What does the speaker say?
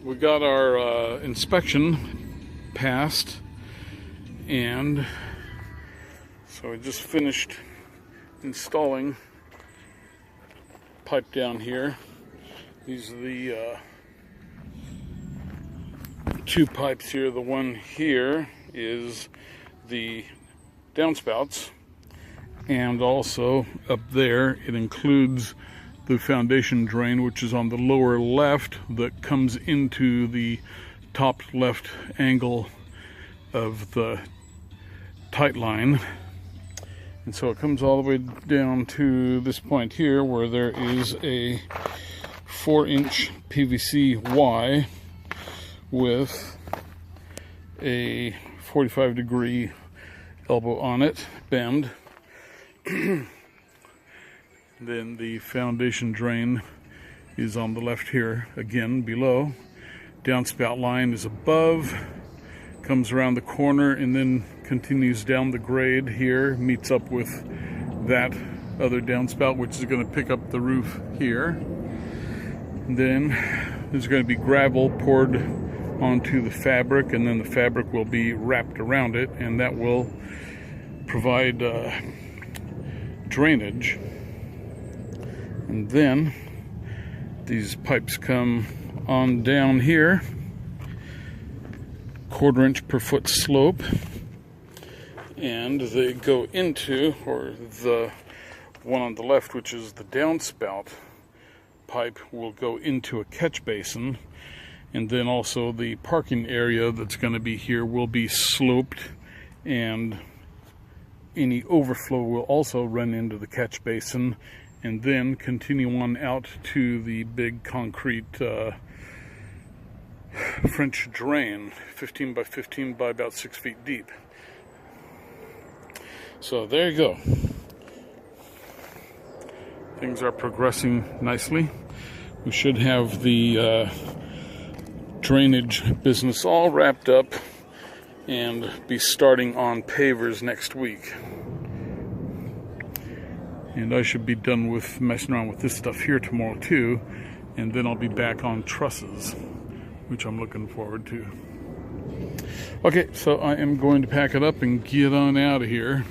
we got our inspection passed, and so I just finished installing pipe down here. These are the two pipes here. The one here is the downspouts, and also up there it includes the foundation drain, which is on the lower left, that comes into the top left angle of the tight line. And so it comes all the way down to this point here, where there is a 4-inch PVC Y with a 45-degree elbow on it, bend. Then the foundation drain is on the left here, again below. Downspout line is above, comes around the corner, and then continues down the grade here, meets up with that other downspout, which is going to pick up the roof here. And then there's going to be gravel poured onto the fabric, and then the fabric will be wrapped around it, and that will provide drainage. And then these pipes come on down here, 1/4 inch per foot slope, and they go into, or the one on the left, which is the downspout pipe, will go into a catch basin. And then also the parking area that's going to be here will be sloped, and any overflow will also run into the catch basin, and then continue on out to the big concrete French drain, 15 by 15 by about 6 feet deep. So there you go. Things are progressing nicely. We should have the drainage business all wrapped up and be starting on pavers next week. And I should be done with messing around with this stuff here tomorrow too, and then I'll be back on trusses, which I'm looking forward to. Okay, so I am going to pack it up and get on out of here.